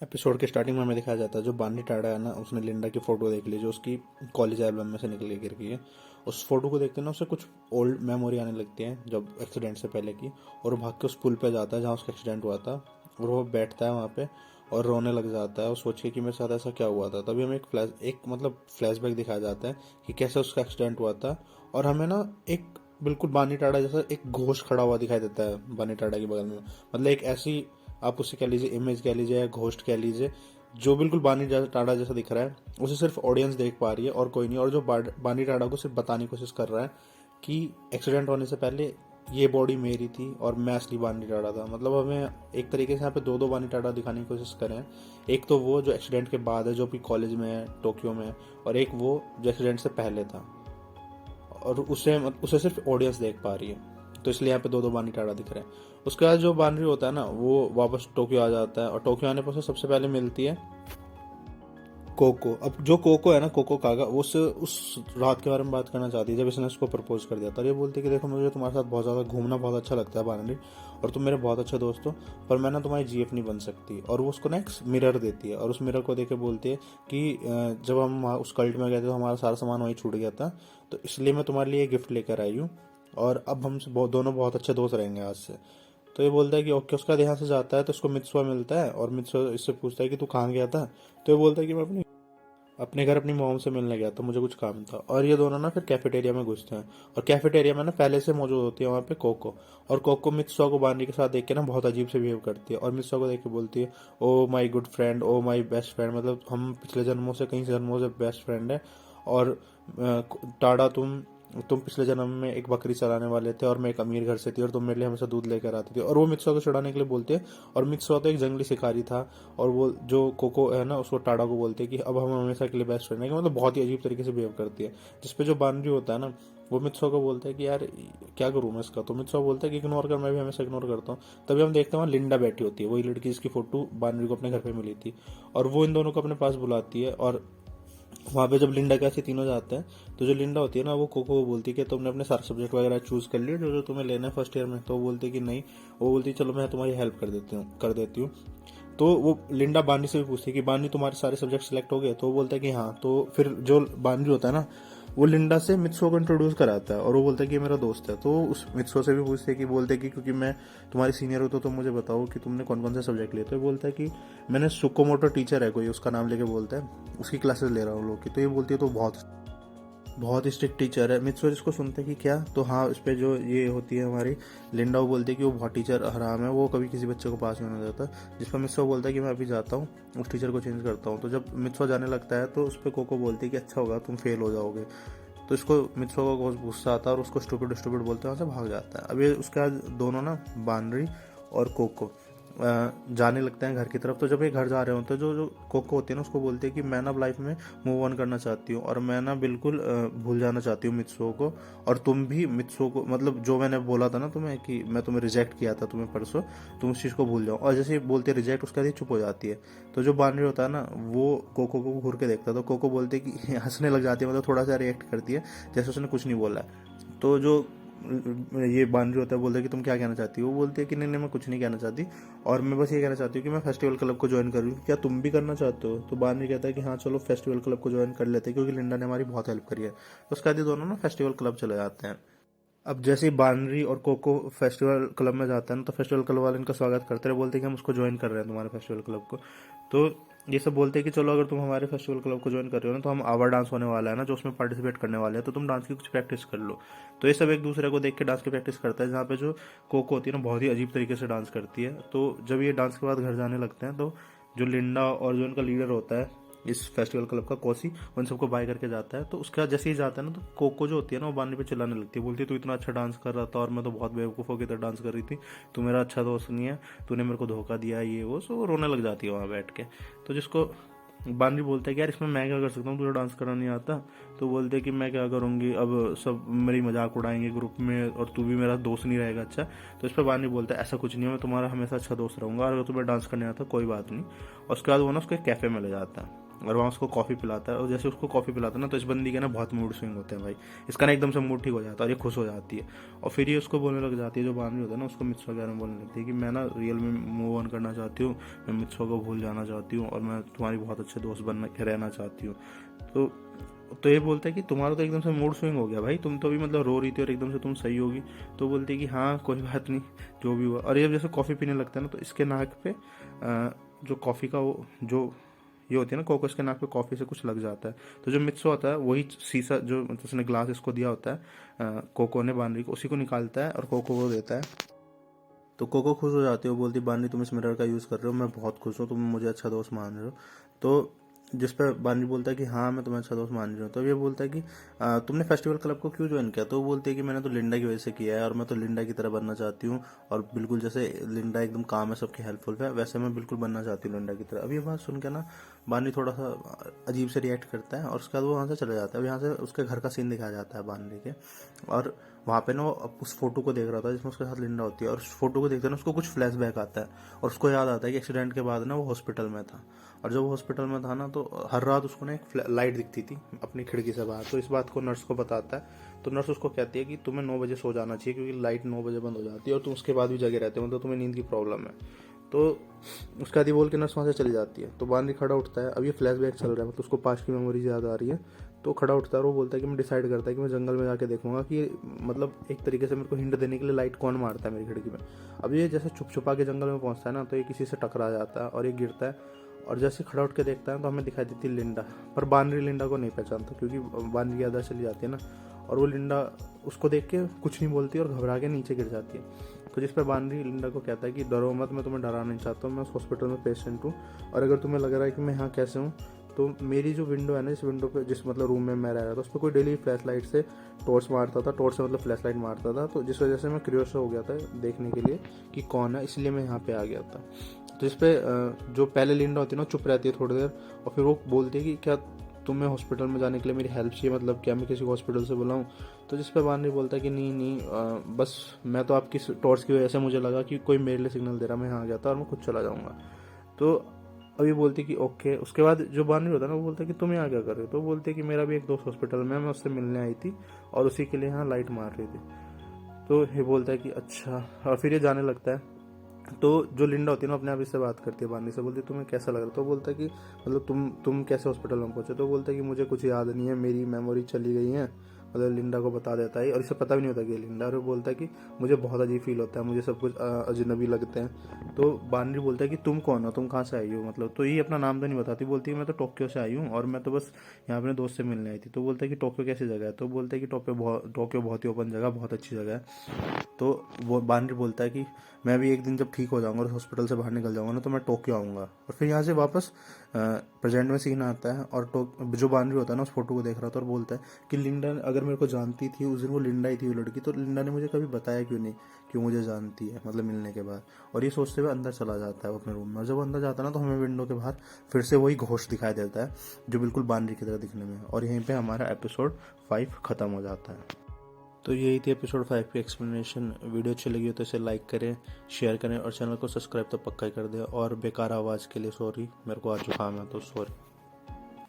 Episode के starting में हमें दिखाया जाता है जो बानी टाडा है ना, उसने लिंडा की फोटो देख ली जो उसकी कॉलेज एल्बम में से निकल के गिर गई है। उस फोटो को देखते ना उसे कुछ ओल्ड मेमोरी आने लगती है जब एक्सीडेंट से पहले की। और वो भाग के उस पुल पे जाता है जहाँ उसका एक्सीडेंट हुआ था, और वो बैठता है वहाँ पे और रोने लग जाता है और सोच के कि मेरे साथ ऐसा क्या हुआ था। तभी हमें एक फ्लैशबैक दिखाया जाता है कि कैसे उसका एक्सीडेंट हुआ था। और हमें ना एक बिल्कुल बानी टाडा जैसा एक घोष खड़ा हुआ दिखाई देता है बानी टाडा के बगल में। मतलब एक ऐसी, आप उसे कह लीजिए इमेज कह लीजिए या घोस्ट कह लीजिए, जो बिल्कुल बानी टाडा जैसा दिख रहा है। उसे सिर्फ ऑडियंस देख पा रही है और कोई नहीं। और जो बानी टाडा को सिर्फ बताने की कोशिश कर रहा है कि एक्सीडेंट होने से पहले ये बॉडी मेरी थी और मैं असली बानी टाडा था। मतलब हमें एक तरीके से यहाँ पे दो दो बानी टाडा दिखाने की कोशिश करें। एक तो वो जो एक्सीडेंट के बाद है जो भी कॉलेज में है, टोक्यो में है, और एक वो जो एक्सीडेंट से पहले था। और उसे उसे सिर्फ ऑडियंस देख पा रही है। तो इसलिए यहाँ पे दो दो बानी टाडा दिख रहे हैं। उसके बाद जो बानरी होता है ना, वो वापस टोक्यो आ जाता है और टोक्यो आने पर उसे सबसे पहले मिलती है कोको। अब जो कोको है ना, कोको कागा, वो उससे उस रात के बारे में बात करना चाहती है जब इसने उसको प्रपोज कर दिया था। और ये बोलती है कि देखो, मुझे तुम्हारे साथ बहुत ज़्यादा घूमना बहुत अच्छा लगता है बानरी, और तुम मेरे बहुत अच्छे दोस्त हो, पर मैं ना तुम्हारी जीएफ नहीं बन सकती। और वो उसको ना एक मिरर देती है और उस मिरर को देख के बोलती है कि जब हम उस कल्ट में गए थे तो हमारा सारा सामान वहीं छूट गया था, तो इसलिए मैं तुम्हारे लिए गिफ्ट लेकर आई हूँ, और अब हम दोनों बहुत अच्छे दोस्त रहेंगे आज से। तो ये बोलता है कि ओके। उसका यहाँ से जाता है तो उसको मित्सुआ मिलता है और मित्सुआ इससे पूछता है कि तू कहाँ गया था। तो ये बोलता है कि मैं अपनी अपने घर अपनी मॉम से मिलने गया था, मुझे कुछ काम था। और ये दोनों ना फिर कैफेटेरिया में घुसते हैं। और कैफेटेरिया में ना पहले से मौजूद होती है वहाँ पे कोको। और कोको मित्सुआ को बानी के साथ देख के ना बहुत अजीब से बिहेव करती है और मित्सुआ को देख के बोलती है, oh my good friend, oh my best friend, मतलब हम पिछले जन्मों से कई जन्मों से बेस्ट फ्रेंड है। और टाडा, तुम पिछले जन्म में एक बकरी चलाने वाले थे और मैं एक अमीर घर से थी और तुम मेरे लिए हमेशा दूध लेकर आती थी। और वो मित्सुआ को छुड़ाने के लिए बोलते हैं। और मित्सुआ तो एक जंगली शिकारी था। और वो जो कोको है ना, उसको टाडा को बोलते हैं कि अब हम हमेशा के लिए बेस्ट फ्रेंड है। मतलब बहुत ही अजीब तरीके से बिहेव करती है। जिसपे जो बानरी होता है ना, वो मित्सुआ को बोलता है कि यार क्या करूँ मैं इसका। तो मित्सुआ बोलता है कि इग्नोर कर, मैं भी हमेशा इग्नोर करता हूँ। तभी हम देखते हैं वहाँ लिंडा बैठी होती है, वही लड़की जिसकी फोटो बानरी को अपने घर पे मिली थी। और वो इन दोनों को अपने पास बुलाती है। और वहाँ पे जब लिंडा के ऐसे तीनों जाते हैं, तो जो लिंडा होती है ना, वो कोको को बोलती है कि तुमने अपने सारे सब्जेक्ट वगैरह चूज कर लिए जो जो तुम्हें लेना है फर्स्ट ईयर में। तो वो बोलती है कि नहीं। वो बोलती है चलो मैं तुम्हारी हेल्प कर देती हूँ। तो वो लिंडा बानी से भी पूछती है कि बानी तुम्हारे सारे सब्जेक्ट सिलेक्ट हो गए। तो वो बोलता है कि हाँ। तो फिर जो बानी होता है ना, वो लिंडा से मित्सुओ को इंट्रोड्यूस कराता है और वो बोलता है कि ये मेरा दोस्त है। तो उस मित्सुओ से भी पूछते हैं कि, बोलते हैं कि क्योंकि मैं तुम्हारी सीनियर हूँ तो तुम मुझे बताओ कि तुमने कौन कौन से सब्जेक्ट लिए। तो ये बोलता है कि मैंने सुकोमोटो टीचर है कोई, उसका नाम लेके बोलता है, उसकी क्लासेस ले रहा हूँ लोग की। तो ये बोलती है तो बहुत बहुत स्ट्रिक्ट टीचर है। मित्सुओ इसको सुनते हैं कि क्या, तो हाँ इस पे जो ये होती है हमारी लिंडा, वो बोलती है कि वो बहुत टीचर हराम है, वो कभी किसी बच्चे को पास नहीं होने देता। जिस पर मित्सुओ बोलता है कि मैं अभी जाता हूँ, उस टीचर को चेंज करता हूँ। तो जब मित्सुओ जाने लगता है तो उस पर कोको बोलती है कि अच्छा होगा तुम फेल हो जाओगे। तो इसको मित्सुओ को बहुत गुस्सा आता है और उसको स्टूपिड स्टूपिड बोलते हैं, वहाँ से भाग जाता है। अब ये उसके बाद दोनों ना, बानरी और कोको जाने लगते हैं घर की तरफ। तो जब ये घर जा रहे होते हैं, जो जो कोको होती है ना, उसको बोलती है कि मैं ना लाइफ में मूव ऑन करना चाहती हूँ और मैं ना बिल्कुल भूल जाना चाहती हूँ मित्सुओ को। और तुम भी मित्सुओ को, मतलब जो मैंने बोला था ना तुम्हें कि मैं तुम्हें रिजेक्ट किया था तुम्हें परसों, तुम उस चीज़ को भूल जाओ। और जैसे ही बोलती है रिजेक्ट, उसके बाद ही चुप हो जाती है। तो जो बानरी होता है ना, वो कोको को घूर के देखता है। तो कोको बोलती है कि हंसने लग जाती है, मतलब थोड़ा सा रिएक्ट करती है जैसे उसने कुछ नहीं बोला है। तो जो ये बानरी होता है बोलता है कि तुम क्या कहना चाहती हो। वो बोलती है कि नहीं नहीं, मैं कुछ नहीं कहना चाहती, और मैं बस ये कहना चाहती हूँ कि मैं फेस्टिवल क्लब को ज्वाइन करूँ, क्या तुम भी करना चाहते हो। तो बानरी कहता है कि हाँ चलो फेस्टिवल क्लब को ज्वाइन कर लेते हैं, क्योंकि लिंडा ने हमारी बहुत हेल्प करी है। तो उसके बाद ये दोनों ना फेस्टिवल क्लब चले जाते हैं। अब जैसे ही बानरी और कोको फेस्टिवल क्लब में जाता है ना, तो फेस्टिवल क्लब वाले इनका स्वागत करते रहे, बोलते हैं कि हम उसको ज्वाइन कर रहे हैं तुम्हारे फेस्टिवल क्लब को। तो ये सब बोलते हैं कि चलो अगर तुम हमारे फेस्टिवल क्लब को ज्वाइन कर रहे हो ना, तो हम आवर डांस होने वाला है ना जो उसमें पार्टिसिपेट करने वाले हैं, तो तुम डांस की कुछ प्रैक्टिस कर लो। तो ये सब एक दूसरे को देख के डांस की प्रैक्टिस करता है, जहाँ पे जो कोको होती है ना, बहुत ही अजीब तरीके से डांस करती है। तो जब ये डांस के बाद घर जाने लगते हैं, तो जो लिंडा और जो उनका लीडर होता है इस फेस्टिवल क्लब का, कोसी, उन सबको बाय करके जाता है। तो उसके बाद जैसे ही जाता है ना, तो कोको जो होती है ना, वो बानरी पे चिल्लाने लगती है, बोलती है तू इतना अच्छा डांस कर रहा था और मैं तो बहुत बेवकूफ़ों की तरह डांस कर रही थी, तू मेरा अच्छा दोस्त नहीं है, तूने मेरे को धोखा दिया, ये वो। सो रोने लग जाती है वहाँ बैठ के। तो जिसको बानरी बोलता है कि यार इसमें मैं क्या कर सकता हूँ, तुझे डांस करना नहीं आता। तो बोलते हैं कि मैं क्या करूँगी, अब सब मेरी मजाक उड़ाएंगे ग्रुप में और तू भी मेरा दोस्त नहीं रहेगा अच्छा। तो इस पर बानरी बोलता है ऐसा कुछ नहीं है, मैं तुम्हारा हमेशा अच्छा दोस्त रहूँगा, और अगर तुम्हें डांस करने आता कोई बात नहीं। और उसके बाद वो ना उसको कैफ़े में ले जाता है। और वहाँ उसको कॉफ़ी पिलाता है, और जैसे उसको कॉफ़ी पिलाता है ना तो इस बंदी के ना बहुत मूड स्विंग होते हैं भाई। इसका ना एकदम से मूड ठीक हो जाता है और ये खुश हो जाती है, और फिर ये उसको बोलने लग जाती है, जो बानरी होता है ना उसको मित्सुआ के बारे में बोलने लगती है कि मैं ना रियल में मूव ऑन करना चाहती हूँ, मैं मित्सुआ को भूल जाना चाहती हूँ और मैं तुम्हारी बहुत अच्छे दोस्त बनना रहना चाहती हूँ। तो ये बोलता है कि तुम्हारा तो एकदम से मूड स्विंग हो गया भाई, तुम तो भी मतलब रो रही थी और एकदम से तुम सही होगी। तो बोलती है कि हाँ कोई बात नहीं, जो भी हुआ। और ये जैसे कॉफ़ी पीने लगता है ना तो इसके नाक पे जो कॉफ़ी का वो जो ये होती है ना कोको, इसके नाक पे कॉफ़ी से कुछ लग जाता है। तो जो मित्सु होता है वही शीशा जो मतलब उसने ग्लास इसको दिया होता है कोको ने बानरी को, उसी को निकालता है और कोको को देता है। तो कोको खुश हो जाती है, वो बोलती बानरी तुम इस मिरर का यूज़ कर रहे हो, मैं बहुत खुश हूँ, तुम मुझे अच्छा दोस्त मान रहे हो। तो जिस पर बानरी बोलता है कि हाँ मैं तुम्हें अच्छा दोस्त मान रही हूँ। तो ये बोलता है कि तुमने फेस्टिवल क्लब को क्यों ज्वाइन किया? तो वो बोलती है कि मैंने तो लिंडा की वजह से किया है और मैं तो लिंडा की तरह बनना चाहती हूँ, और बिल्कुल जैसे लिंडा एकदम काम है, सबकी हेल्पफुल है, वैसे मैं बिल्कुल बनना चाहती हूँ लिंडा की तरह। अब ये बात सुन के ना बानरी थोड़ा सा अजीब से रिएक्ट करता है और उसके बाद वो वहाँ से चला जाता है। अब यहाँ से उसके घर का सीन दिखाया जाता है बानरी के, और वहाँ पे ना वो उस फोटो को देख रहा था जिसमें उसके साथ लिंडा होती है, और उस फोटो को देखते ना उसको कुछ फ्लैशबैक आता है और उसको याद आता है कि एक्सीडेंट के बाद ना वो हॉस्पिटल में था, और जब वो हॉस्पिटल में था ना तो हर रात उसको ना एक लाइट दिखती थी अपनी खिड़की से बाहर। तो इस बात को नर्स को बताता है, तो नर्स उसको कहती है कि तुम्हें 9 बजे सो जाना चाहिए क्योंकि लाइट 9 बजे बंद हो जाती है और तुम उसके बाद भी जगे रहते हो, मतलब तुम्हें नींद की प्रॉब्लम है। तो उसके बाद ये बोल के नर्स वहाँ से चली जाती है। तो बानरी खड़ा उठता है, अब ये फ्लैशबैक चल रहा है, मतलब उसको पास्ट की मेमोरीज याद आ रही है। तो खड़ा उठता है और वो बोलता है कि मैं डिसाइड करता है कि मैं जंगल में जाके देखूंगा कि मतलब एक तरीके से मेरे को हिंट देने के लिए लाइट कौन मारता है मेरी खिड़की में। अब ये जैसे छुप छुपा के जंगल में पहुंचता है ना तो ये किसी से टकरा जाता है और ये गिरता है, और जैसे खड़ा उठ के देखता है तो हमें दिखाई देती है लिंडा। पर बानरी लिंडा को नहीं पहचानता क्योंकि बानरी की याद चली जाती है ना, और वो लिंडा उसको देख के कुछ नहीं बोलती और घबरा के नीचे गिर जाती है। तो जिस पर बानरी लिंडा को कहता है कि डरो मत, मैं तुम्हें डराना नहीं चाहता हूँ, मैं उस हॉस्पिटल में पेशेंट हूँ, और अगर तुम्हें लग रहा है कि मैं यहाँ कैसे हूँ तो मेरी जो विंडो है ना, इस विंडो पे जिस मतलब रूम में मैं रह रहा था उस पर कोई डेली फ्लैश लाइट से टॉर्च मारता था, टॉर्च से मतलब फ्लैश लाइट मारता था, तो जिस वजह से मैं क्यूरियस हो गया था देखने के लिए कि कौन है, इसलिए मैं यहाँ पे आ गया था। तो इस पर जो पहले लिंडा होती है ना चुप रहती है थोड़ी देर, और फिर वो बोलती है कि क्या तुम्हें हॉस्पिटल में जाने के लिए मेरी हेल्प चाहिए, मतलब क्या मैं किसी को हॉस्पिटल से बुलाऊं? तो जिस पर बानरी बोलता है कि नहीं नहीं बस मैं तो आपकी टॉर्च की वजह से मुझे लगा कि कोई मेरे लिए सिग्नल दे रहा, मैं यहाँ गया था और मैं खुद चला जाऊँगा। तो अभी बोलती कि ओके। उसके बाद जो बानरी होता है ना वो बोलता है कि तुम यहाँ क्या कर रहे हो? तो बोलते कि मेरा भी एक दोस्त हॉस्पिटल में है, मैं उससे मिलने आई थी और उसी के लिए यहाँ लाइट मार रही थी। तो ये बोलता है कि अच्छा, और फिर ये जाने लगता है। तो जो लिंडा होती है ना अपने आप इससे बात करती है बानरी से, बोलती है तुम्हें कैसा लग रहा है? तो बोलता है कि मतलब तुम कैसे हॉस्पिटल में पहुंचे? तो बोलता है कि मुझे कुछ याद नहीं है, मेरी मेमोरी चली गई है, मतलब लिंडा को बता देता है और इसे पता भी नहीं होता कि ये लिंडा। और वो बोलता है कि मुझे बहुत अजीब फील होता है, मुझे सब कुछ अजनबी लगते हैं। तो बानरी बोलता है कि तुम कौन हो, तुम कहाँ से आई हो, मतलब तो ये अपना नाम तो नहीं बताती, बोलती है मैं तो टोक्यो से आई हूँ और मैं तो बस यहाँ अपने दोस्त से मिलने आई थी। तो बोलता है कि टोक्यो कैसी जगह है? तो बोलता है कि टोक्यो बहुत ही ओपन जगह, बहुत अच्छी जगह है। तो वो बानरी बोलता है कि मैं भी एक दिन जब ठीक हो जाऊंगा और हॉस्पिटल से बाहर निकल जाऊंगा ना तो मैं टोक्यो आऊँगा। और फिर यहाँ से वापस प्रेजेंट में सीन आता है, और जो बानरी होता है ना उस फोटो को देख रहा था और बोलता है कि लिंडा अगर मेरे को जानती थी उस दिन, वो लिंडा ही थी वो लड़की, तो लिंडा ने मुझे कभी बताया क्यों नहीं कि मुझे जानती है, मतलब मिलने के बाद। और ये सोचते हुए अंदर चला जाता है वो अपने रूम में, और जब अंदर जाता है ना तो हमें विंडो के बाहर फिर से वही घोष दिखाई देता है जो बिल्कुल बानरी की तरह दिखने में, और यहीं पर हमारा एपिसोड 5 खत्म हो जाता है। तो यही थी एपिसोड 5 की एक्सप्लेनेशन। वीडियो अच्छी लगी हो तो इसे लाइक करें, शेयर करें और चैनल को सब्सक्राइब तो पक्का ही कर दें। और बेकार आवाज़ के लिए सॉरी, मेरे को आज जुकाम है तो सॉरी।